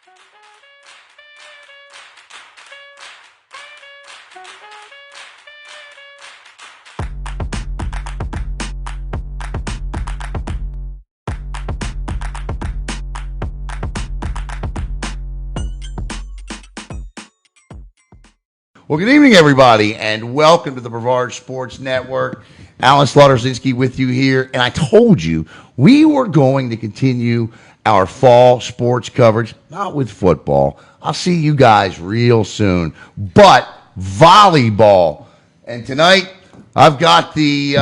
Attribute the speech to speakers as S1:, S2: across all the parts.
S1: Well, good evening, everybody, and welcome to the Brevard Sports Network. Alan Slaughterzinski with you here, and I told you we were going to continue our fall sports coverage, not with football. I'll see you guys real soon, but volleyball. And tonight, I've got the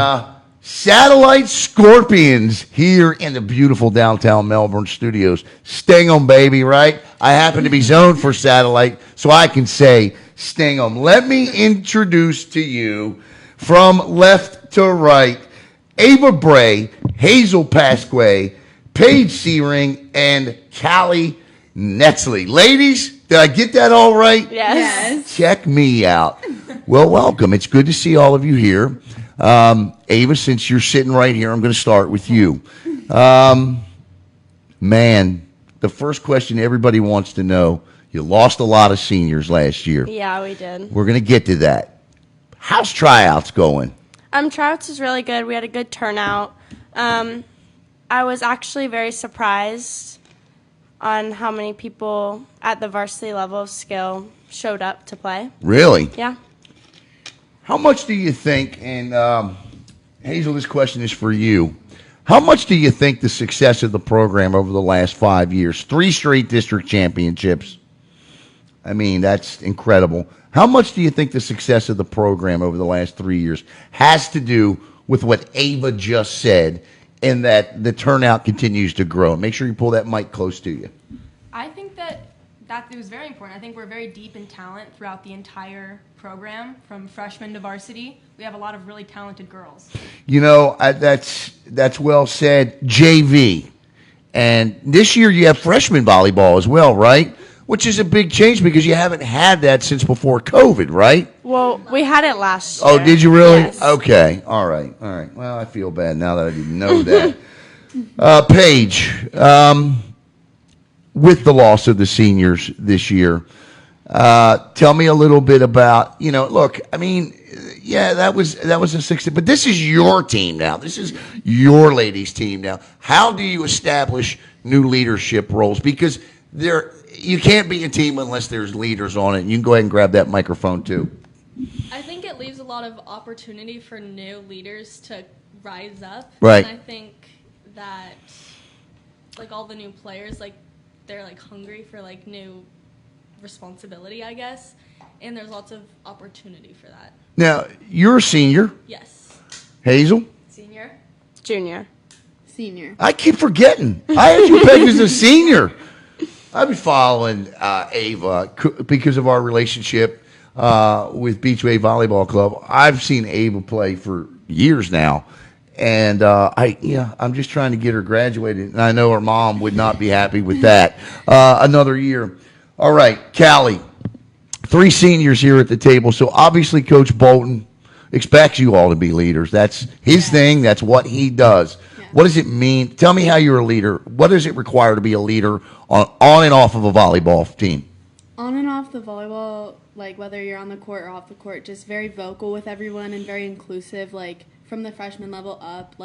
S1: Satellite Scorpions here in the beautiful downtown Melbourne studios. Sting 'em, baby, right? I happen to be zoned for Satellite, so I can say sting 'em. Let me introduce to you from left to right, Ava Bray, Hazel Pasque, Paige Syring, and Callie Netzley. Ladies, did I get that all right?
S2: Yes.
S1: Check me out. Well, welcome. It's good to see all of you here. Ava, since you're sitting right here, I'm going to start with you. Man, the first question everybody wants to know, you lost a lot of seniors last year.
S2: Yeah, we did.
S1: We're going to get to that. How's tryouts going?
S2: Tryouts is really good. We had a good turnout. I was actually very surprised on how many people at the varsity level of skill showed up to play.
S1: Really?
S2: Yeah.
S1: How much do you think, and Hazel, this question is for you, how much do you think the success of the program over the last 5 years, 3 straight district championships, I mean, that's incredible. How much do you think the success of the program over the last 3 years has to do with what Ava just said and that the turnout continues to grow? Make sure you pull that mic close to you.
S3: I think that it was very important. I think we're very deep in talent throughout the entire program, from freshman to varsity. We have a lot of really talented girls.
S1: You know, that's well said. JV. And this year you have freshman volleyball as well, right? Which is a big change because you haven't had that since before COVID, right?
S2: Well, we had it last year.
S1: Oh, did you really?
S2: Yes.
S1: Okay. All right. Well, I feel bad now that I didn't know that. Paige, with the loss of the seniors this year, tell me a little bit about, look, I mean, yeah, that was a 60, but this is your team now. This is your ladies' team now. How do you establish new leadership roles? Because you can't be a team unless there's leaders on it. You can go ahead and grab that microphone, too.
S4: I think it leaves a lot of opportunity for new leaders to rise up.
S1: Right.
S4: And I think that, all the new players, they're, hungry for, new responsibility, I guess. And there's lots of opportunity for that.
S1: Now, you're a senior.
S4: Yes.
S1: Hazel?
S4: Senior.
S2: Junior.
S5: Senior.
S1: I keep forgetting. I had you pegged as a senior. I've been following Ava because of our relationship with Beachway Volleyball Club. I've seen Ava play for years now, and I'm just trying to get her graduated. And I know her mom would not be happy with that. Another year. All right, Callie, 3 seniors here at the table. So obviously, Coach Bolton expects you all to be leaders. That's his thing. That's what he does. What does it mean? Tell me how you're a leader. What does it require to be a leader on and off of a volleyball team?
S5: On and off the volleyball, whether you're on the court or off the court, just very vocal with everyone and very inclusive, from the freshman level up,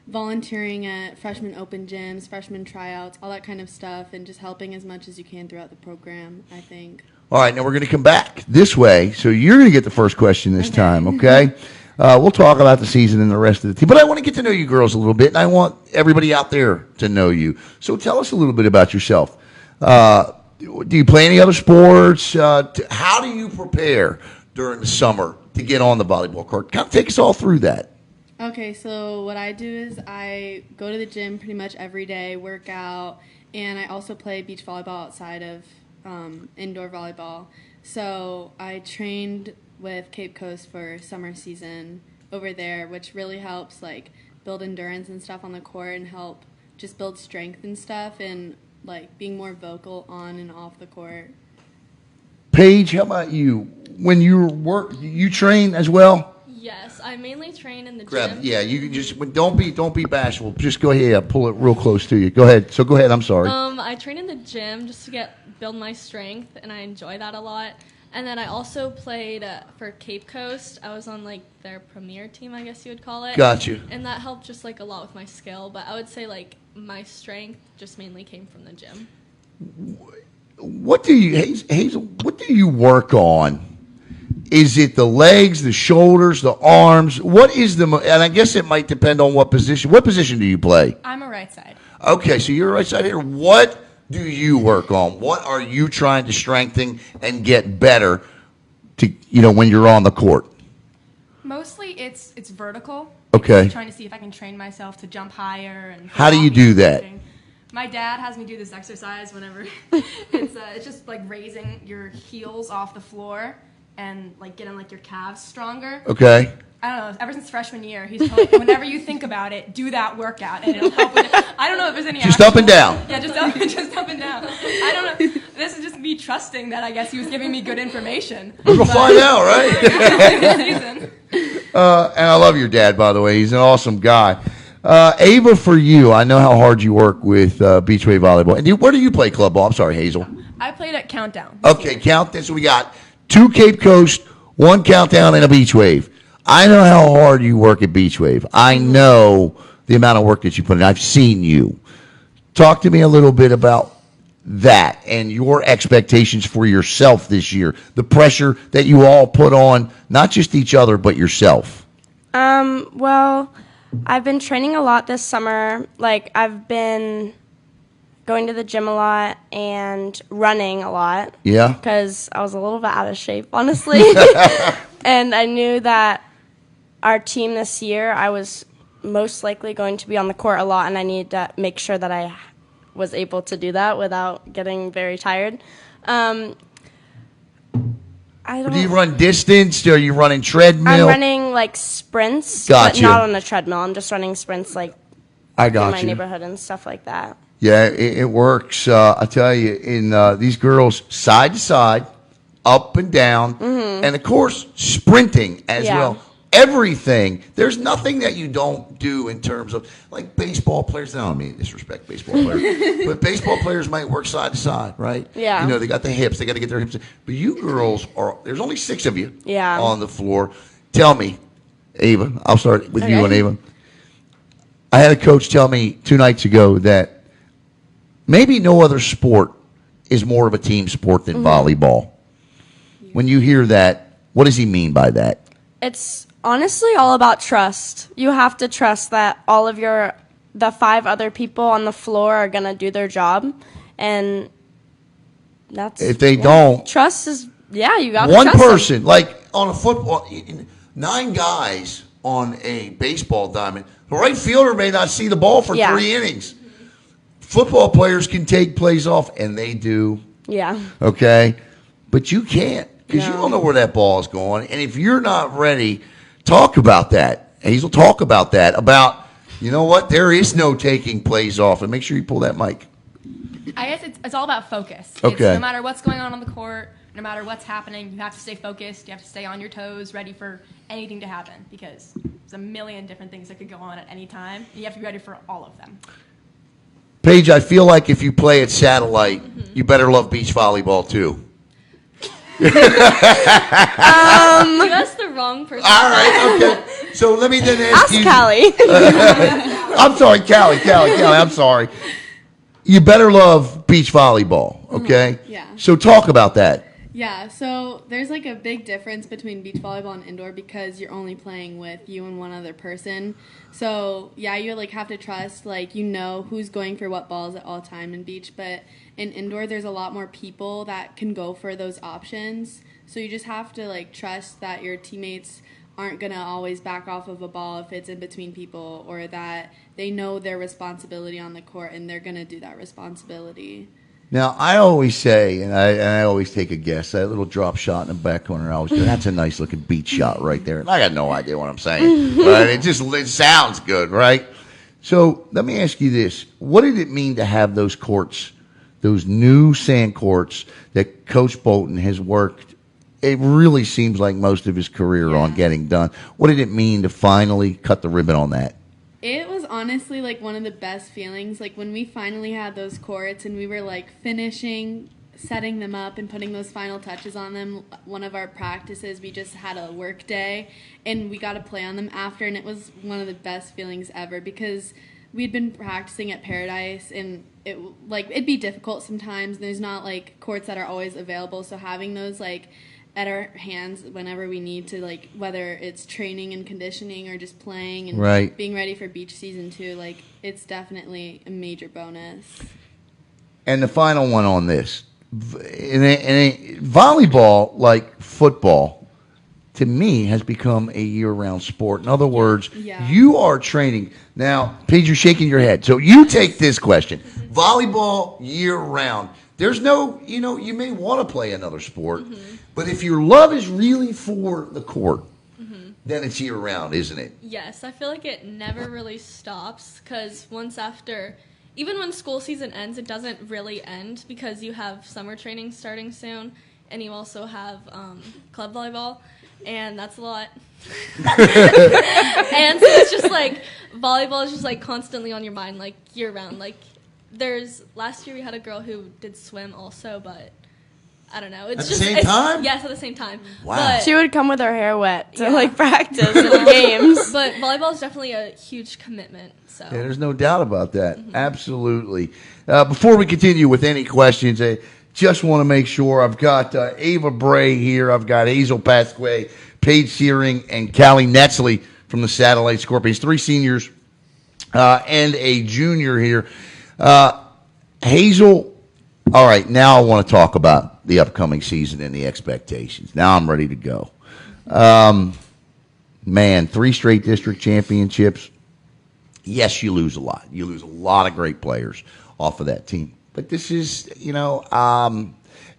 S5: volunteering at freshman open gyms, freshman tryouts, all that kind of stuff, and just helping as much as you can throughout the program, I think.
S1: All right, now we're going to come back this way, so you're going to get the first question this time, okay? We'll talk about the season and the rest of the team. But I want to get to know you girls a little bit, and I want everybody out there to know you. So tell us a little bit about yourself. Do you play any other sports? How do you prepare during the summer to get on the volleyball court? Kind of take us all through that.
S5: Okay, so what I do is I go to the gym pretty much every day, work out, and I also play beach volleyball outside of indoor volleyball. So I trained with Cape Coast for summer season over there, which really helps build endurance and stuff on the court and help just build strength and stuff and being more vocal on and off the court.
S1: Paige, how about you? When you work, you train as well?
S4: Yes, I mainly train in the gym.
S1: Yeah, you can just don't be bashful. Just go ahead, pull it real close to you. Go ahead. I'm sorry.
S4: I train in the gym just to get build my strength, and I enjoy that a lot. And then I also played for Cape Coast. I was on like their premier team, I guess you would call it.
S1: Got you.
S4: And that helped just like a lot with my skill. But I would say like my strength just mainly came from the gym.
S1: What do you, Hazel, what do you work on? Is it the legs, the shoulders, the arms? What is and I guess it might depend on what position. What position do you play?
S3: I'm a right side.
S1: Okay, so you're a right side here. What do you work on? What are you trying to strengthen and get better to, when you're on the court?
S3: Mostly it's vertical.
S1: Okay.
S3: I'm trying to see if I can train myself to jump higher. And
S1: How do you do that?
S3: My dad has me do this exercise whenever it's just like raising your heels off the floor and like getting like your calves stronger.
S1: Okay.
S3: I don't know. Ever since freshman year, he's told me whenever you think about it, do that workout and it'll help with it. I don't know if there's any.
S1: Just up and down.
S3: Yeah, just up and down. I don't know. This is just me trusting that I guess he was giving me good information.
S1: We'll find out, right?
S3: And
S1: And I love your dad, by the way. He's an awesome guy. Ava, for you, I know how hard you work with Beachway Volleyball. And where do you play club ball? I'm sorry, Hazel.
S3: I played at Countdown.
S1: Okay, Countdown. So we got 2 Cape Coast, 1 Countdown, and a Beach Wave. I know how hard you work at Beach Wave. I know the amount of work that you put in. I've seen you. Talk to me a little bit about that and your expectations for yourself this year. The pressure that you all put on, not just each other, but yourself.
S2: Well, I've been training a lot this summer. Like, I've been going to the gym a lot and running a lot.
S1: Yeah?
S2: Because I was a little bit out of shape, honestly. And I knew that our team this year, I was most likely going to be on the court a lot, and I needed to make sure that I was able to do that without getting very tired.
S1: Do you run distance? Are you running treadmill?
S2: I'm running like sprints,
S1: Gotcha.
S2: but not on a treadmill. I'm just running sprints like
S1: I
S2: in
S1: got
S2: my
S1: you.
S2: neighborhood and stuff like that.
S1: Yeah, it works. I tell you, in these girls, side to side, up and down, and of course, sprinting as
S2: Yeah.
S1: well. Everything. There's nothing that you don't do in terms of, like, baseball players. I don't mean to disrespect baseball players, but baseball players might work side to side, right?
S2: Yeah.
S1: They got the hips. They got to get their hips. But you girls there's only 6 of you
S2: Yeah.
S1: on the floor. Tell me, Ava, I'll start with you
S2: Okay.
S1: and Ava. I had a coach tell me 2 nights ago that maybe no other sport is more of a team sport than volleyball. When you hear that, what does he mean by that?
S2: It's honestly all about trust. You have to trust that all of the 5 other people on the floor are going to do their job. And that's...
S1: If they don't...
S2: Trust is... Yeah, you got to
S1: One
S2: trust them.
S1: person, like on a football, 9 guys on a baseball diamond, the right fielder may not see the ball for
S2: Yeah.
S1: 3 innings. Football players can take plays off, and they do.
S2: Yeah.
S1: Okay? But you can't, because you
S2: No.
S1: don't know where that ball is going. And if you're not ready, talk about that. Hazel, talk about that. About, you know what? There is no taking plays off. And make sure you pull that mic.
S3: I guess it's all about focus.
S1: Okay.
S3: It's no matter what's going on the court, no matter what's happening, you have to stay focused. You have to stay on your toes, ready for anything to happen, because there's a million different things that could go on at any time. And you have to be ready for all of them.
S1: Paige, I feel like if you play at Satellite, you better love beach volleyball too.
S4: You asked the wrong person.
S1: All right, okay. So let me then ask
S2: Ask
S1: you.
S2: Callie.
S1: I'm sorry, Callie, I'm sorry. You better love beach volleyball, okay?
S5: Yeah.
S1: So talk about that.
S5: Yeah, so there's like a big difference between beach volleyball and indoor because you're only playing with you and one other person. So yeah, you like have to trust who's going for what balls at all time in beach, but in indoor there's a lot more people that can go for those options. So you just have to trust that your teammates aren't going to always back off of a ball if it's in between people, or that they know their responsibility on the court and they're going to do that responsibility.
S1: Now, I always say, and I always take a guess, that little drop shot in the back corner, I always go, that's a nice looking beach shot right there. And I got no idea what I'm saying. But it sounds good, right? So let me ask you this. What did it mean to have those courts, those new sand courts that Coach Bolton has worked, it really seems like most of his career on getting done. What did it mean to finally cut the ribbon on that?
S5: It was honestly one of the best feelings. When we finally had those courts and we were finishing setting them up and putting those final touches on them. One of our practices, we just had a work day, and we got to play on them after, and it was one of the best feelings ever because we'd been practicing at Paradise, and it'd be difficult sometimes. There's not like courts that are always available, so having those like at our hands whenever we need to, like whether it's training and conditioning or just playing and being ready for beach season too, like it's definitely a major bonus.
S1: And the final one on this, volleyball, like football, to me has become a year-round sport. In other words, you are training. Now, Paige, you're shaking your head. So you take this question. Volleyball year-round. There's no, you may want to play another sport, but if your love is really for the court, then it's year-round, isn't it?
S4: Yes, I feel like it never really stops because even when school season ends, it doesn't really end because you have summer training starting soon, and you also have club volleyball, and that's a lot. And so it's just like volleyball is just like constantly on your mind, like year-round. Like last year we had a girl who did swim also, but I don't know. It's
S1: at the same time?
S4: Yes, at the same time.
S1: Wow.
S4: But,
S2: She would come with her hair wet to like practice and games.
S4: But volleyball is definitely a huge commitment. So
S1: Yeah, there's no doubt about that. Absolutely. Before we continue with any questions, I just want to make sure I've got Ava Bray here. I've got Hazel, Pasque, Paige, Syring, and Callie Netzley from the Satellite Scorpions. 3 seniors and a junior here. Hazel, all right, now I want to talk about the upcoming season and the expectations. Now I'm ready to go. Man, 3 straight district championships. Yes, you lose a lot. You lose a lot of great players off of that team. But this is,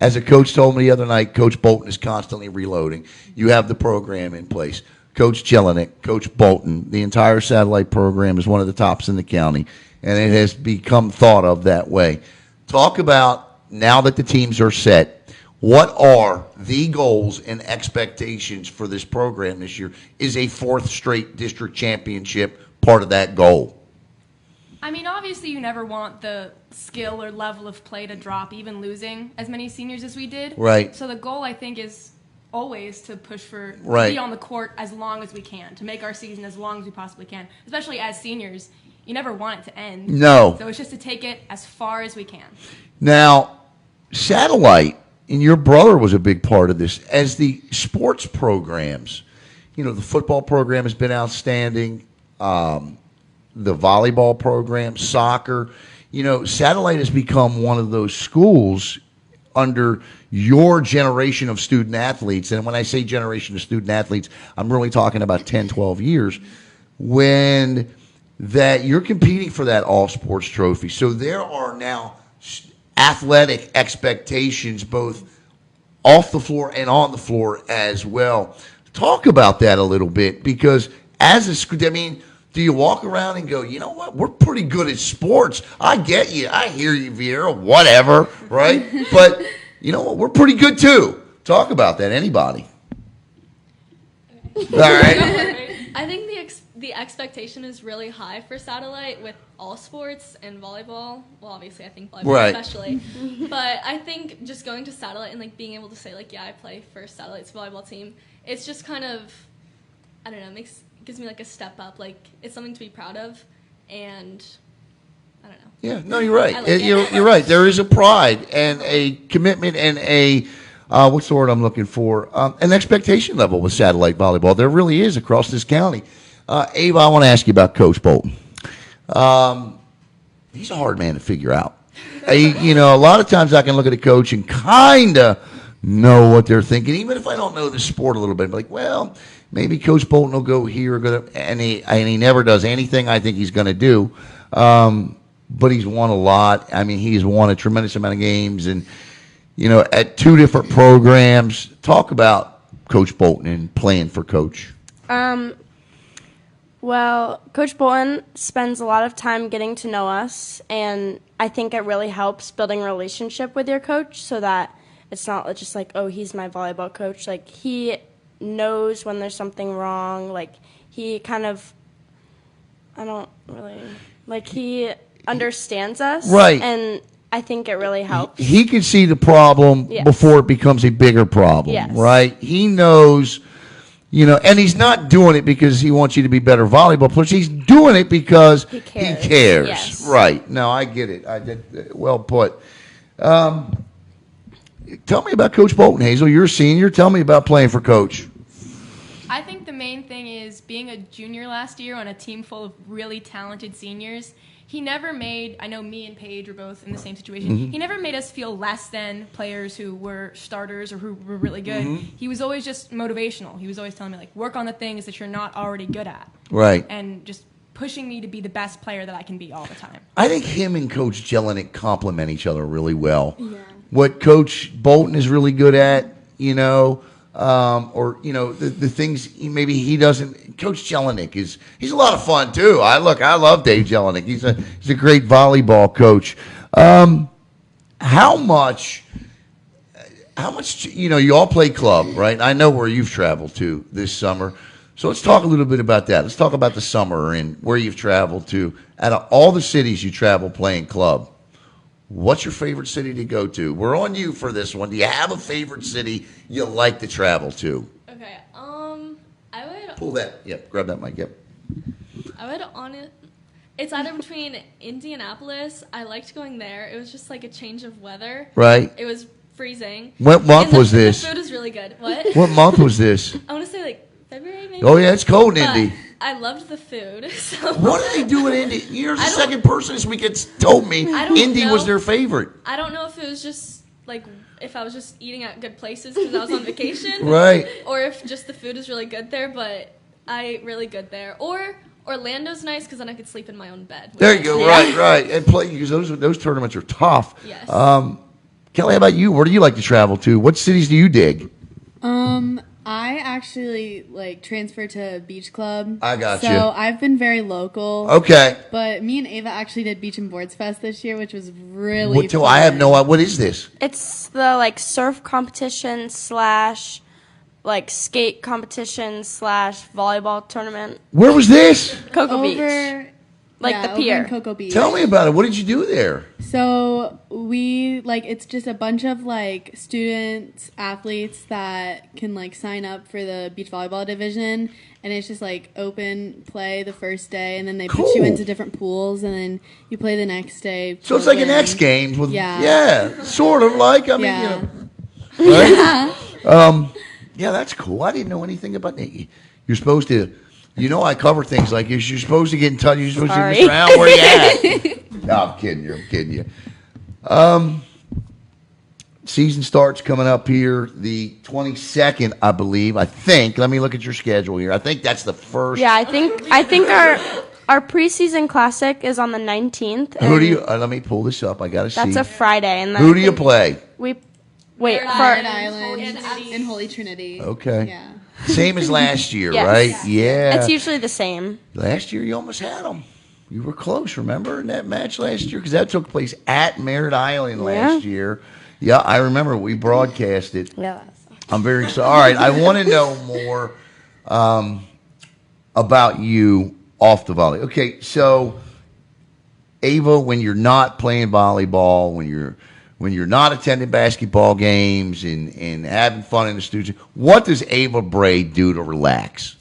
S1: as a coach told me the other night, Coach Bolton is constantly reloading. You have the program in place. Coach Jelinek, Coach Bolton, the entire satellite program is one of the tops in the county, and it has become thought of that way. Talk about, now that the teams are set, what are the goals and expectations for this program this year? Is a 4th straight district championship part of that goal?
S3: I mean, obviously you never want the skill or level of play to drop, even losing as many seniors as we did.
S1: Right.
S3: So the goal, I think, is always to push for
S1: Right.
S3: to be on the court as long as we can, to make our season as long as we possibly can. Especially as seniors, you never want it to end.
S1: No.
S3: So it's just to take it as far as we can.
S1: Now, satellite, and your brother was a big part of this, as the sports programs, the football program has been outstanding, the volleyball program, soccer, satellite has become one of those schools under your generation of student athletes. And when I say generation of student athletes, I'm really talking about 10, 12 years, when that you're competing for that all-sports trophy. So there are now athletic expectations both off the floor and on the floor as well. Talk about that a little bit, because do you walk around and go, you know what, we're pretty good at sports. I get you. I hear you, Viera, whatever, right? But you know what, we're pretty good too. Talk about that, anybody. All right.
S4: I think the expectation is really high for satellite with all sports and volleyball. Well, obviously, I think volleyball especially. But I think just going to satellite and like being able to say like, yeah, I play for satellite's volleyball team. It's just kind of, I don't know, gives me like a step up. Like it's something to be proud of, and I don't know.
S1: Yeah, no, you're right.
S4: Like
S1: you're right. There is a pride and a commitment and a what's the word I'm looking for? An expectation level with satellite volleyball. There really is across this county. Ava, I want to ask you about Coach Bolton. He's a hard man to figure out. A lot of times I can look at a coach and kind of know what they're thinking, even if I don't know the sport a little bit. I'm like, well, maybe Coach Bolton will go here, and he never does anything I think he's going to do. But he's won a lot. I mean, he's won a tremendous amount of games, and at 2 different programs. Talk about Coach Bolton and playing for Coach.
S2: Well, Coach Bolton spends a lot of time getting to know us, and I think it really helps building a relationship with your coach so that it's not just like, oh, he's my volleyball coach. Like, he knows when there's something wrong. Like, he kind of, he understands us.
S1: Right.
S2: And I think it really helps.
S1: He can see the problem
S2: Yes.
S1: before it becomes a bigger problem,
S2: Yes.
S1: right? He knows, and he's not doing it because he wants you to be better volleyball players. He's doing it because
S2: He cares.
S1: he cares.
S2: Yes.
S1: Right. No, I get it. I did well put. Tell me about Coach Bolton, Hazel. You're a senior. Tell me about playing for Coach.
S3: I think the main thing is being a junior last year on a team full of really talented seniors. He never made, I know me and Paige were both in the same situation, he never made us feel less than players who were starters or who were really good. He was always just motivational. He was always telling me, like, work on the things that you're not already good at.
S1: Right.
S3: And just pushing me to be the best player that I can be all the time.
S1: I think him and Coach Jelinek complement each other really well.
S5: Yeah.
S1: What Coach Bolton is really good at, the things maybe he doesn't. Coach Jelinek he's a lot of fun too. I love Dave Jelinek. He's a great volleyball coach. How much you all play club, right? I know where you've traveled to this summer. So let's talk a little bit about that. Let's talk about the summer and where you've traveled to. Out of all the cities you travel playing club, what's your favorite city to go to? We're on you for this one. Do you have a favorite city you like to travel to?
S4: Okay. I would.
S1: Pull that. Yep. Grab that mic. Yep.
S4: I would It's either between Indianapolis. I liked going there. It was just like a change of weather.
S1: Right.
S4: It was freezing.
S1: What month
S4: And
S1: was this?
S4: The food was really good. What?
S1: What month was this?
S4: I want to say like February maybe.
S1: Oh yeah, it's cold in
S4: But
S1: Indy.
S4: I loved the food. So
S1: What did they do in Indy? You're the
S4: I don't-
S1: second person this week that's told me
S4: I don't
S1: Indy was
S4: know.
S1: their favorite.
S4: I don't know if it was just like if I was just eating at good places because I was on vacation,
S1: Right.
S4: or if just the food is really good there. But I ate really good there. Or Orlando's nice because then I could sleep in my own bed. which
S1: There you
S4: I
S1: go.
S4: did.
S1: Right. And play because those tournaments are tough.
S4: Yes.
S1: Kelly, how about you? Where do you like to travel to? What cities do you dig?
S5: I actually transferred to beach club.
S1: I got
S5: so
S1: you.
S5: I've been very local.
S1: Okay.
S5: But me and Ava actually did Beach and Boards Fest this year, which was really fun.
S1: I have no idea. What is this?
S2: It's the surf competition / skate competition / volleyball tournament.
S1: Where was this?
S2: Cocoa Beach.
S5: over
S2: the
S5: over
S2: pier.
S5: in Cocoa Beach.
S1: Tell me about it. What did you do there?
S5: So we it's just a bunch of students, athletes that can sign up for the beach volleyball division, and it's just open play the first day, and then they put you
S1: Cool.
S5: into different pools, and then you play the next day.
S1: So it's like an X Games with
S5: Yeah.
S1: sort of like
S5: Yeah.
S1: right? Yeah, that's cool. I didn't know anything about that. You're supposed to, I cover things like this. You're supposed to get in touch. You're supposed
S2: Sorry.
S1: to Mr. Al, where you at? No, I'm kidding you. Season starts coming up here the 22nd, I believe. I think. Let me look at your schedule here. I think that's the first.
S2: Yeah, I think our preseason classic is on the 19th.
S1: Who do
S2: and
S1: you? Let me pull this up. I gotta see.
S2: That's a Friday, and then
S1: Who do you play?
S2: We wait
S4: Merritt
S5: Merritt
S2: for
S5: Island
S4: Trinity.
S5: and Holy Trinity.
S1: Okay.
S5: Yeah.
S1: Same as last year,
S2: Yes.
S1: right? Yeah.
S2: It's usually the same.
S1: Last year, you almost had them. You were close, remember, in that match last year? Because that took place at Merritt Island last year. Yeah, I remember. We broadcast it.
S2: Yeah.
S1: I'm very excited. All right, I want to know more about you off the volley. Okay, so, Ava, when you're not playing volleyball, when you're not attending basketball games and having fun in the studio, what does Ava Bray do to relax?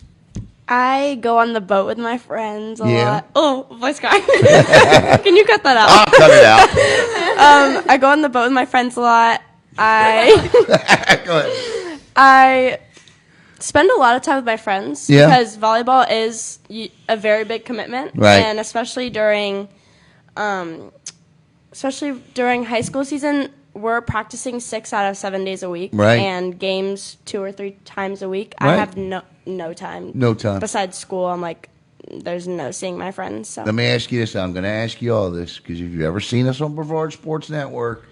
S2: I go on the boat with my friends a
S1: Yeah.
S2: lot. Oh, voice crack. Can you cut that out?
S1: I'll cut it out.
S2: I go on the boat with my friends a lot. I
S1: Go ahead.
S2: I spend a lot of time with my friends
S1: Yeah.
S2: because volleyball is a very big commitment,
S1: Right.
S2: and especially during high school season, we're practicing 6 out of 7 days a week,
S1: Right.
S2: and games 2 or 3 times a week.
S1: Right.
S2: I have no time.
S1: No time.
S2: Besides school, I'm there's no seeing my friends. So.
S1: Let me ask you this. I'm going to ask you all this because if you've ever seen us on Brevard Sports Network,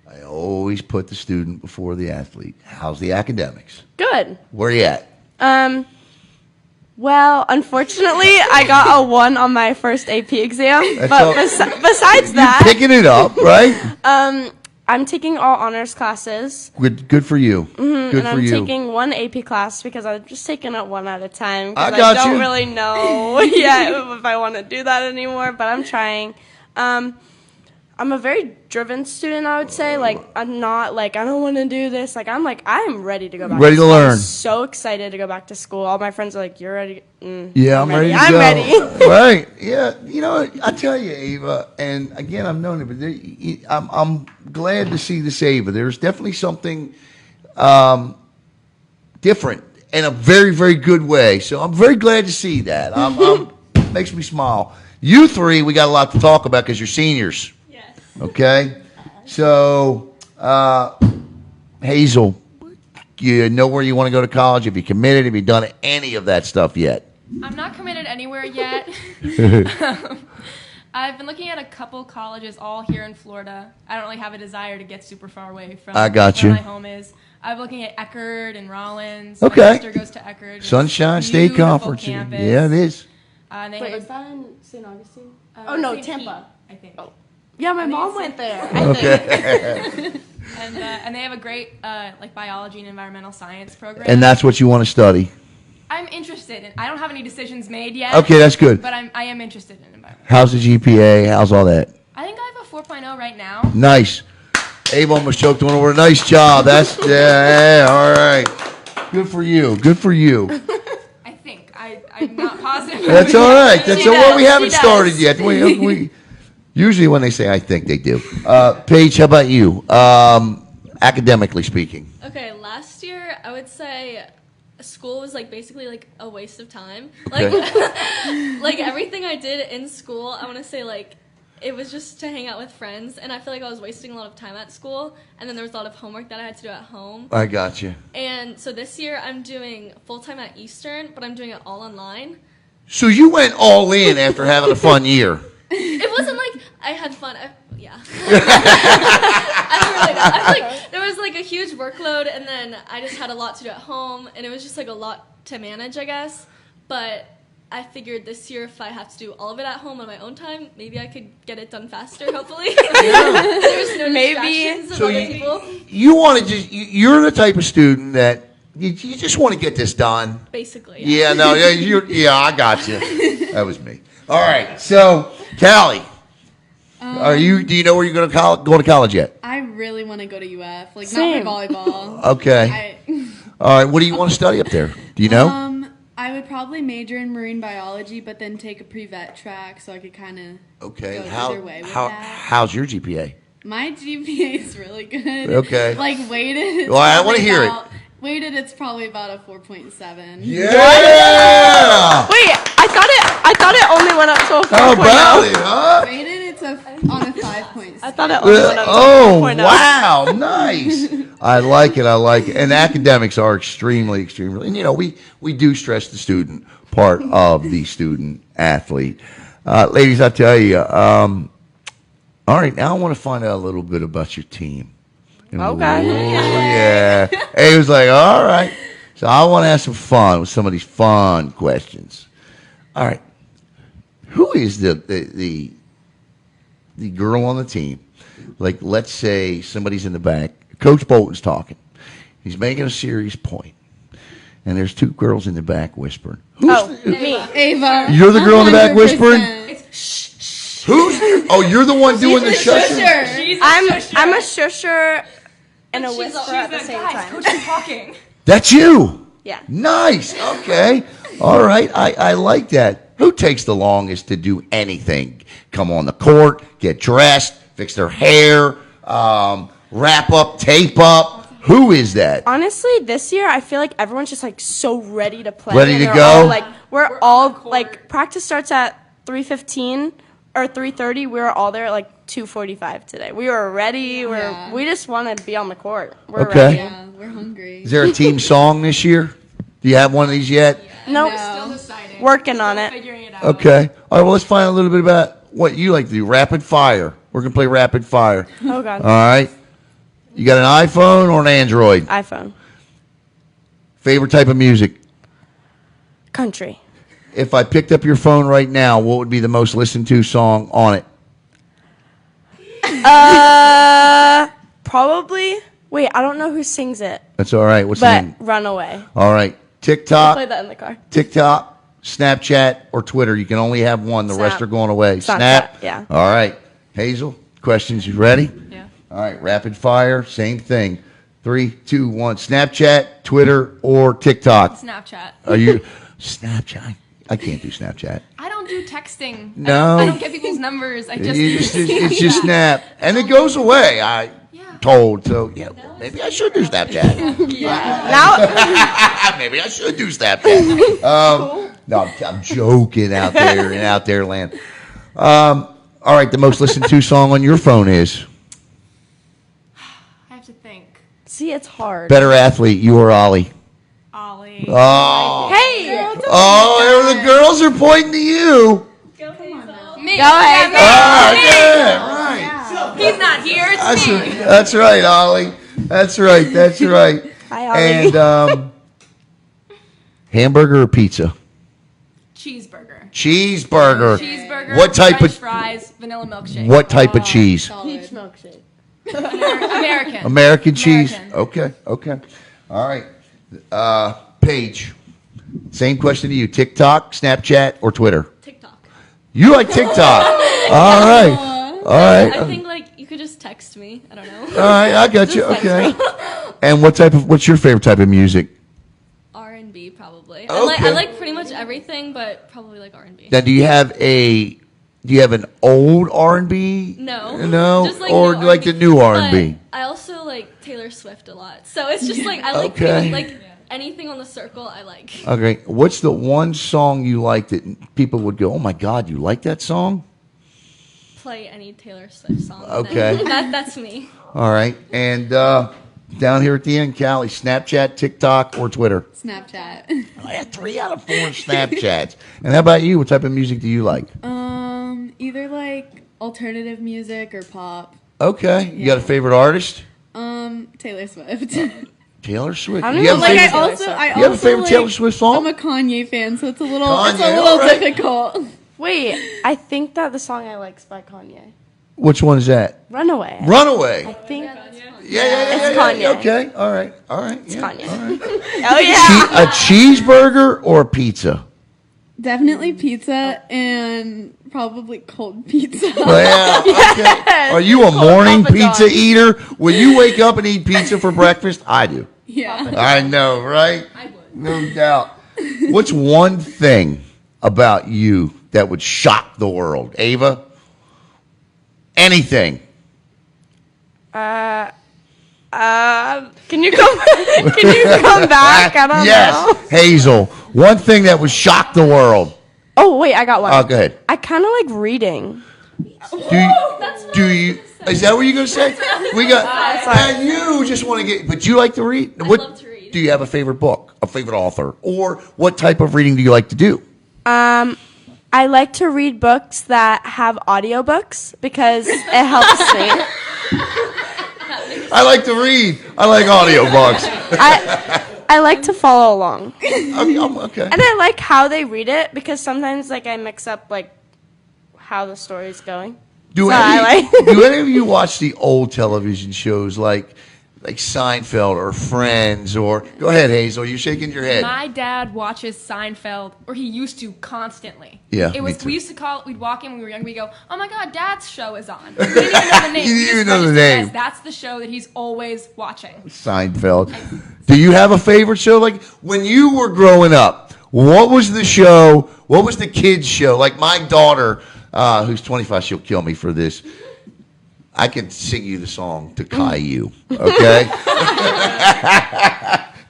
S1: I always put the student before the athlete. How's the academics?
S2: Good.
S1: Where you at?
S2: Well, unfortunately, I got a 1 on my first AP exam.
S1: That's
S2: But
S1: all-
S2: besides that,
S1: You're picking it up, right?
S2: I'm taking all honors classes.
S1: Good for you. Good
S2: And
S1: for
S2: I'm
S1: you.
S2: taking 1 AP class because I'm just taking it 1 at a time. 'Cause
S1: I got
S2: don't
S1: you.
S2: really know yet if I want to do that anymore, but I'm trying. I'm a very driven student, I would say. Like, I'm not like, I don't want to do this. Like, I am ready to go back
S1: Ready
S2: to
S1: to
S2: school.
S1: learn.
S2: I'm so excited to go back to school. All my friends are like, you're ready?
S1: Yeah, I'm ready to
S2: I'm
S1: go.
S2: ready.
S1: Right. Yeah. You know, I tell you, Ava, and again, I've known it, but I'm glad to see this, Ava. There's definitely something different in a very, very good way. So I'm very glad to see that. Makes me smile. You three, we got a lot to talk about because you're seniors.
S4: Yes.
S1: Okay? So, Hazel, you know where you want to go to college? Have you committed? Have you done any of that stuff yet?
S3: I'm not committed anywhere yet. I've been looking at a couple colleges all here in Florida. I don't really have a desire to get super far away from
S1: I got
S3: where
S1: you.
S3: my home is. I'm looking at Eckerd and Rollins.
S1: Okay.
S3: My sister goes to Eckerd. It's
S1: Sunshine State
S3: beautiful
S1: Conference.
S3: campus.
S1: Yeah, it is.
S3: And they
S2: Wait,
S3: have,
S2: is that in St. Augustine? Oh, no,
S3: St.
S2: Tampa.
S3: Pete, I think.
S2: Oh. Yeah, my mom went there.
S1: Okay.
S3: And they have a great like biology and environmental science program.
S1: And that's what you want to study.
S3: I'm interested in. I don't have any decisions made yet.
S1: Okay, that's good.
S3: But I am interested in environment.
S1: How's the GPA? How's all that?
S3: I think I have a 4.0 right now.
S1: Nice. Abe almost choked one over. Nice job. That's, yeah, all right. Good for you. Good for you.
S3: I think. I'm not positive.
S1: That's all right. That's
S2: She
S1: all right.
S2: does.
S1: We haven't
S2: She
S1: started
S2: does.
S1: yet. We usually when they say I think they do. Paige, how about you? Academically speaking.
S4: Okay, last year I would say school was like basically like a waste of time.
S1: Okay.
S4: Like everything I did in school, I want to say like it was just to hang out with friends, and I feel like I was wasting a lot of time at school, and then there was a lot of homework that I had to do at home.
S1: I got you.
S4: And so this year I'm doing full-time at Eastern, but I'm doing it all online.
S1: So you went all in after having a fun year.
S4: It wasn't like I had fun. Yeah. I don't really know. I feel like there was like a huge workload, and then I just had a lot to do at home, and it was just like a lot to manage, I guess. But I figured this year, if I have to do all of it at home on my own time, maybe I could get it done faster, hopefully. There's no
S2: Maybe.
S4: distractions of
S1: So
S4: other people.
S1: you want to just, you're the type of student that you just want to get this done.
S4: Basically.
S1: Yeah, no, yeah, I got you. That was me. All right, so Callie, do you know where you're going to college yet?
S5: I really want to go to UF, like
S2: Same.
S5: not for volleyball.
S1: Okay. All right, what do you want to study up there? Do you know?
S5: I would probably major in marine biology, but then take a pre-vet track so I could kind of
S1: Okay.
S5: go either way with that.
S1: How's your GPA?
S5: My GPA is really good.
S1: Okay.
S5: Like weighted.
S1: Well, I wanna hear it.
S5: Weighted, it's probably about a 4.7.
S1: Yeah.
S2: Wait, I thought it only went up to a 4.0.
S1: How about it, huh?
S5: Rated, it's on a 5.6.
S2: I thought it only went up to
S1: Oh,
S2: 4.0.
S1: wow. Nice. I like it. And academics are extremely, and you know, we do stress the student part of the student athlete. Ladies, I tell you, all right, now I want to find out a little bit about your team.
S2: Okay.
S1: Oh, yeah. He was like, all right. So I want to have some fun with some of these fun questions. All right. Who is the girl on the team? Like, let's say somebody's in the back. Coach Bolton's talking. He's making a serious point. And there's two girls in the back whispering.
S2: Me.
S5: Ava.
S1: You're the girl in the back
S5: 100%.
S1: whispering? Who's? Oh, you're the one doing the shushing?
S2: I'm a shusher and a
S4: She's
S2: whisperer at the same
S3: Guys,
S2: time.
S3: Coach is talking.
S1: That's you.
S2: Yeah.
S1: Nice. Okay. All right. I like that. Who takes the longest to do anything? Come on the court, get dressed, fix their hair, wrap up, tape up. Who is that?
S2: Honestly, this year I feel like everyone's just like so ready to play.
S1: Ready
S2: and
S1: to
S2: they're
S1: go?
S2: all, like we're all like practice starts at 3:15 or 3:30. We were all there at like 2:45 today. We were ready.
S5: Yeah.
S2: We just want to be on the court. We're
S1: Okay.
S2: ready.
S5: Yeah, we're hungry.
S1: Is there a team song this year? Do you have one of these yet?
S2: Nope.
S3: Still deciding.
S2: Working on it.
S3: Figuring it out.
S1: Okay. All right. Well, let's find out a little bit about what you like to do. Rapid fire. We're gonna play rapid fire.
S2: Oh God.
S1: All right. You got an iPhone or an Android?
S2: iPhone.
S1: Favorite type of music?
S2: Country.
S1: If I picked up your phone right now, what would be the most listened to song on it?
S2: Probably. Wait, I don't know who sings it,
S1: That's all right. What's the
S2: but
S1: name?
S2: Runaway.
S1: All right.
S2: Play
S1: TikTok,
S2: that in the car.
S1: Snapchat, or Twitter. You can only have one. The rest
S2: Snap.
S1: are going away.
S2: Snapchat, yeah.
S1: All right. Hazel, questions. You ready?
S3: Yeah.
S1: All right, rapid fire, same thing. 3, 2, 1. Snapchat, Twitter, or TikTok?
S3: Snapchat.
S1: Are you Snapchat? I can't do Snapchat.
S3: I don't do texting.
S1: No.
S3: I don't get people's numbers.
S1: It's just Snap, and it goes away. Told so. Yeah, maybe I should do Snapchat.
S2: Now,
S1: Maybe I should do Snapchat. No, I'm joking out there in out there land. All right, the most listened to song on your phone is
S3: I have to think.
S2: see, it's hard.
S1: Better Athlete, you or Ollie?
S3: Ollie.
S1: Oh,
S2: Hey,
S1: oh, the girls are pointing to you.
S4: Go Hazel.
S3: Me.
S2: Go ahead.
S1: Ah,
S3: Me.
S1: yeah, right.
S3: He's not here. It's me.
S1: That's right, Ollie. That's right.
S2: Hi, Ollie.
S1: And hamburger or pizza?
S3: Cheeseburger.
S1: Cheeseburger.
S3: Cheeseburger.
S1: What type
S3: French
S1: of
S3: fries? Vanilla milkshake.
S1: What type of cheese?
S5: Solid.
S2: milkshake.
S3: American.
S1: American cheese.
S3: American.
S1: Okay. All right. Paige, same question to you. TikTok, Snapchat, or Twitter?
S4: TikTok.
S1: You like TikTok. All right.
S4: I think like you could just text me. I don't know.
S1: All right. I got you. Okay. And what's your favorite type of music?
S4: R&B probably.
S1: Okay.
S4: I like pretty much everything, but probably like R&B.
S1: Now, do you have an old R&B?
S4: No.
S1: No?
S4: Just like
S1: Or
S4: new
S1: do you like the new R&B?
S4: But I also like Taylor Swift a lot. So it's just like I like
S1: Okay.
S4: like anything on the circle I like.
S1: Okay. What's the one song you like that people would go, oh my God, you like that song?
S4: Play any Taylor Swift song.
S1: Okay.
S4: That's me.
S1: All right. And down here at the end, Callie, Snapchat, TikTok, or Twitter?
S5: Snapchat.
S1: I had 3 out of 4 Snapchats. And how about you? What type of music do you like?
S5: Either like alternative music or pop.
S1: Okay. You got a favorite artist?
S5: Taylor Swift.
S1: Taylor Swift.
S2: I don't
S1: You
S2: even
S1: have a
S2: like
S1: favorite-
S2: I
S5: also
S1: You have a favorite Taylor Swift song?
S5: I'm a Kanye fan, so it's a little
S1: Kanye, all right.
S5: difficult.
S2: Wait, I think that the song I like is by Kanye.
S1: Which one is that?
S2: Runaway. I
S1: Runaway.
S2: think.
S1: Yeah.
S2: It's Kanye.
S1: Okay. All right. It's
S2: Kanye.
S1: All right.
S2: Oh yeah.
S1: A cheeseburger or a pizza?
S5: Definitely pizza and probably cold pizza.
S1: Well, okay. Are you a morning
S2: Papa
S1: pizza
S2: John.
S1: eater? Will you wake up and eat pizza for breakfast? I do.
S5: Yeah.
S1: I know, right?
S3: I would.
S1: No doubt. What's one thing about you that would shock the world? Ava? Anything.
S2: Can you come? Can you come back? I don't
S1: Yes.
S2: know.
S1: Hazel. One thing that would shock the world.
S2: Oh wait, I got one.
S1: Oh, go ahead.
S2: I kind of like reading.
S1: Do you? Is that what you're gonna say? We got. And you just want to get, but you like to read.
S4: I love to read.
S1: Do you have a favorite book, a favorite author, or what type of reading do you like to do?
S2: I like to read books that have audiobooks because it helps me.
S1: I like to read. I like audiobooks.
S2: I like to follow along.
S1: Okay.
S2: And I like how they read it because sometimes like I mix up like how the story's going.
S1: Do
S2: So I
S1: do any of you watch the old television shows like Seinfeld or Friends or go ahead, Hazel, you're shaking your head.
S3: My dad watches Seinfeld, or he used to constantly.
S1: Yeah,
S3: It
S1: me
S3: was.
S1: too.
S3: We used to call. We'd walk in when we were young. We go, "Oh my God, Dad's show is on." We didn't even know the name.
S1: You
S3: We
S1: didn't
S3: just
S1: even know the
S3: registered
S1: name.
S3: as That's the show that he's always watching.
S1: Seinfeld. Do you have a favorite show? Like when you were growing up, what was the show? What was the kids' show? Like my daughter, who's 25, she'll kill me for this. I can sing you the song to Caillou, okay?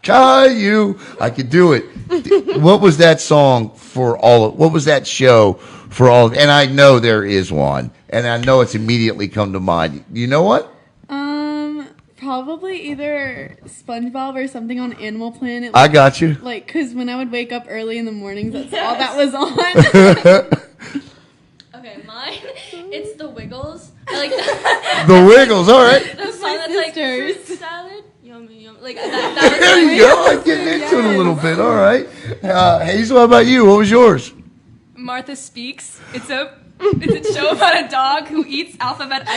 S1: Caillou, I could do it. What was that song for all of, what was that show for all of, and I know there is one, and I know it's immediately come to mind. You know what?
S5: Probably either SpongeBob or something on Animal Planet.
S1: I got you.
S5: Like, because when I would wake up early in the mornings, that's all that was on.
S4: Okay, mine. It's the Wiggles. I like that.
S1: The Wiggles, all right.
S4: The song that's like
S5: sisters.
S4: fruit salad. Yummy, yummy. Like that
S1: There you go. I'm getting into it a little bit. All right. Hazel, how about you? What was yours?
S3: Martha Speaks. It's a show about a dog who eats alphabet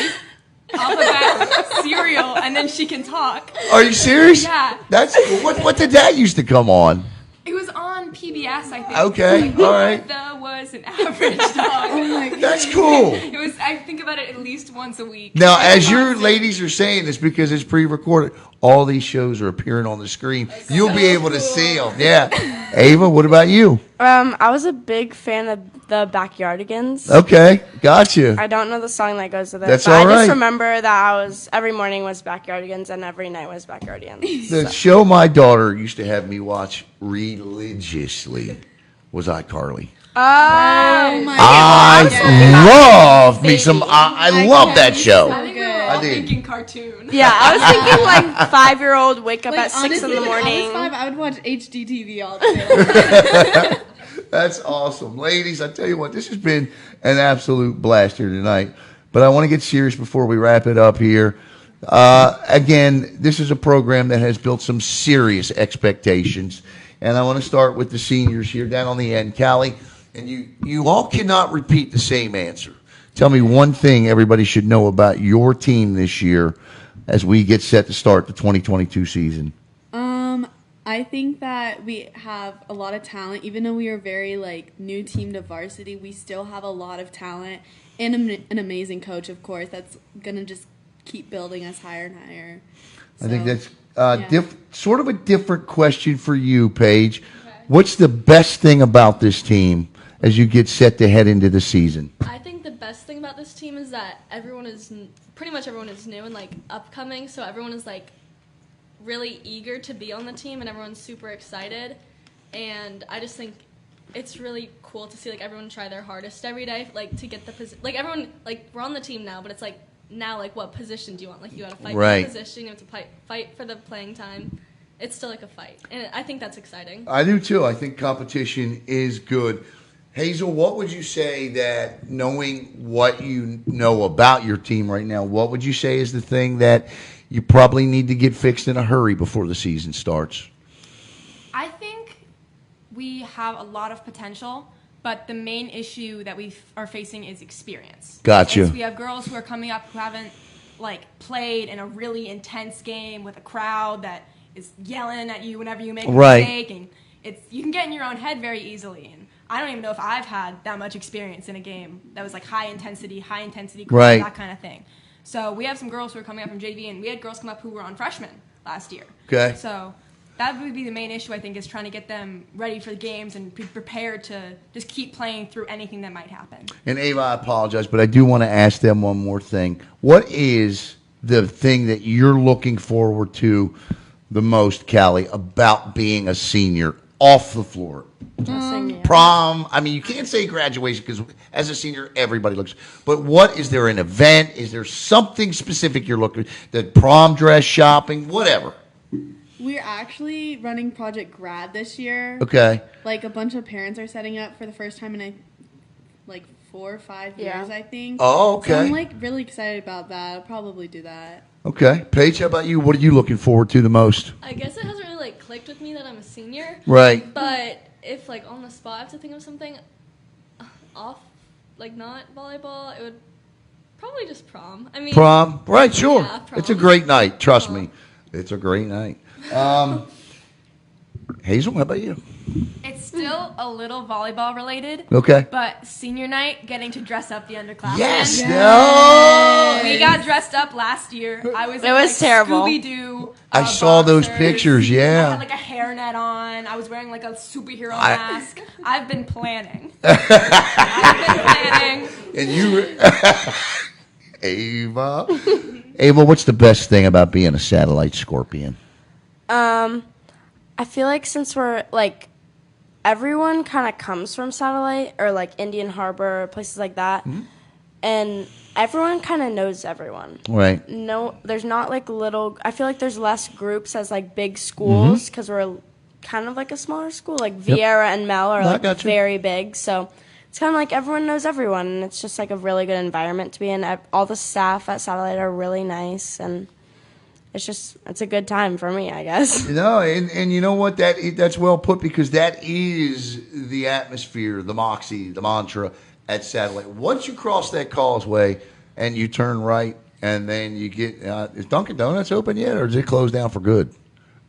S3: cereal, and then she can talk.
S1: Are you serious?
S3: Yeah.
S1: That's what did that used to come on?
S3: It was on on PBS, I think.
S1: Okay, all right.
S3: Martha was an average dog.
S5: Oh my god.
S1: That's cool.
S3: It was. I think about it at least once a week.
S1: Now, as your ladies are saying this because it's pre-recorded, all these shows are appearing on the screen. You'll be able to see them. Yeah. Ava, what about you?
S2: I was a big fan of the Backyardigans.
S1: Okay, got you.
S2: I don't know the song that goes with it,
S1: That's
S2: but
S1: all
S2: I just
S1: right.
S2: remember that every morning was Backyardigans and every night was Backyardigans.
S1: The show my daughter used to have me watch religiously was iCarly.
S5: Oh my
S1: I love me some. I love that show.
S3: I think we were
S5: good.
S3: all
S1: I did.
S3: thinking cartoon.
S2: Yeah, I was thinking like 5-year-old wake up
S5: Like,
S2: at 6
S5: honestly,
S2: in the
S5: if I was
S2: morning.
S5: 5, I would watch HGTV all day.
S1: That's awesome. Ladies, I tell you what, this has been an absolute blast here tonight. But I want to get serious before we wrap it up here. Again, this is a program that has built some serious expectations. And I want to start with the seniors here down on the end. Callie, and you all cannot repeat the same answer. Tell me one thing everybody should know about your team this year as we get set to start the 2022 season.
S5: I think that we have a lot of talent. Even though we are very new team to varsity, we still have a lot of talent and an amazing coach, of course, that's gonna just keep building us higher and higher.
S1: I think
S5: So,
S1: that's
S5: yeah.
S1: sort of a different question for you, Paige.
S4: Okay.
S1: What's the best thing about this team as you get set to head into the season?
S4: I think the best thing about this team is that pretty much everyone is new and upcoming, so everyone is really eager to be on the team and everyone's super excited. And I just think it's really cool to see everyone try their hardest every day to get the position. Everyone we're on the team now, but it's now what position do you want? You got to fight
S1: Right.
S4: for the position, you have to fight for the playing time. It's still a fight, and I think that's exciting.
S1: I do too. I think competition is good. Hazel, what would you say that knowing what you know about your team right now, what would you say is the thing that you probably need to get fixed in a hurry before the season starts?
S3: I think we have a lot of potential, but the main issue that we are facing is experience.
S1: Gotcha.
S3: We have girls who are coming up who haven't played in a really intense game with a crowd that is yelling at you whenever you make a
S1: Right.
S3: mistake, and you can get in your own head very easily. And I don't even know if I've had that much experience in a game that was high intensity,
S1: Right.
S3: that kind of thing. So we have some girls who are coming up from JV, and we had girls come up who were on freshmen last year.
S1: Okay.
S3: So that would be the main issue, I think, is trying to get them ready for the games and be prepared to just keep playing through anything that might happen.
S1: And Ava, I apologize, but I do want to ask them one more thing. What is the thing that you're looking forward to the most, Callie, about being a senior off the floor? Prom. I mean, you can't say graduation because as a senior, everybody looks. But what is there an event? Is there something specific you're looking? The prom dress, shopping, whatever.
S5: We're actually running Project Grad this year.
S1: Okay.
S5: A bunch of parents are setting up for the first time in 4 or 5
S2: Yeah.
S5: years, I think.
S1: Oh, okay.
S5: So I'm really excited about that. I'll probably do that.
S1: Okay. Paige, how about you? What are you looking forward to the most?
S4: I guess it hasn't really clicked with me that I'm a senior.
S1: Right.
S4: But if on the spot I have to think of something off, not volleyball, it would probably just prom. I mean,
S1: Prom. Right, sure.
S4: Yeah, prom.
S1: It's a great night. Trust
S4: Prom.
S1: me. It's a great night. Hazel, how about you?
S3: It's still a little volleyball related,
S1: Okay.
S3: but senior night, getting to dress up the underclassmen.
S1: Yes. No.
S3: We got dressed up last year. I was.
S2: It was terrible.
S3: Scooby-Doo.
S1: I saw those
S3: boxers.
S1: pictures, yeah.
S3: I had a hairnet on. I was wearing a superhero
S1: I-
S3: mask. I've been planning. I've been planning.
S1: And you, Ava. Ava, what's the best thing about being a satellite scorpion?
S2: I feel since we're everyone kind of comes from Satellite or Indian Harbor, places like that, and everyone kind of knows everyone.
S1: Right.
S2: No, there's not little. I feel there's less groups as big schools because we're kind of a smaller school. Vieira and Mel are
S1: I got you.
S2: very big, so it's kind of everyone knows everyone, and it's just a really good environment to be in. All the staff at Satellite are really nice, and it's a good time for me, I guess.
S1: No, and you know what? That's well put because that is the atmosphere, the moxie, the mantra at Satellite. Once you cross that causeway and you turn right, and then you get is Dunkin' Donuts open yet, or is it closed down for good?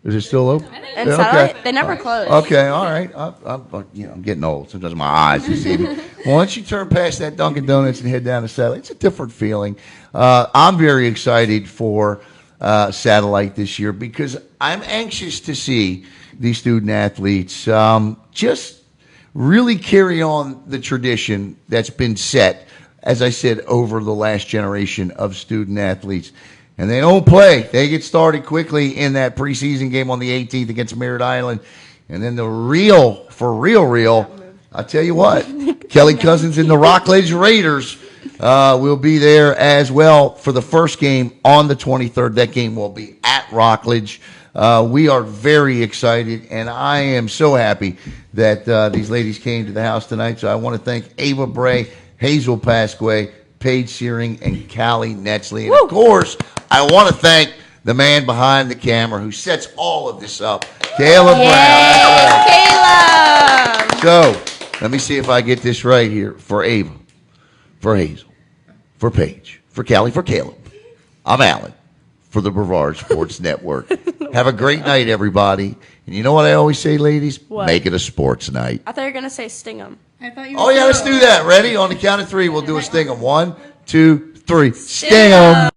S1: Is it still open?
S2: And
S1: Yeah,
S2: satellite, they never close.
S1: Okay, all right. I'm getting old. Sometimes my eyes deceive me. Well, once you turn past that Dunkin' Donuts and head down to Satellite, it's a different feeling. I'm very excited for Satellite this year because I'm anxious to see these student athletes just really carry on the tradition that's been set, as I said, over the last generation of student athletes. And they don't play. They get started quickly in that preseason game on the 18th against Merritt Island. And then the real, I tell you what, Kelly Cousins and the Rockledge Raiders will be there as well for the first game on the 23rd. That game will be at Rockledge. We are very excited, and I am so happy that these ladies came to the house tonight. So I want to thank Ava Bray, Hazel Pasque, Paige Syring, and Callie Netzley. And of course, I want to thank the man behind the camera who sets all of this up, Caleb Brown.
S2: Caleb!
S1: So, let me see if I get this right here. For Ava, for Hazel, for Paige, for Callie, for Caleb. I'm Alan for the Brevard Sports Network. Have a great night, everybody. And you know what I always say, ladies?
S2: What?
S1: Make it a sports night.
S2: I thought you were going to say sting 'em.
S5: I thought you.
S1: Oh, yeah, let's do that. Ready? On the count of three, we'll do a sting 'em. 1, 2, 3. Sting 'em.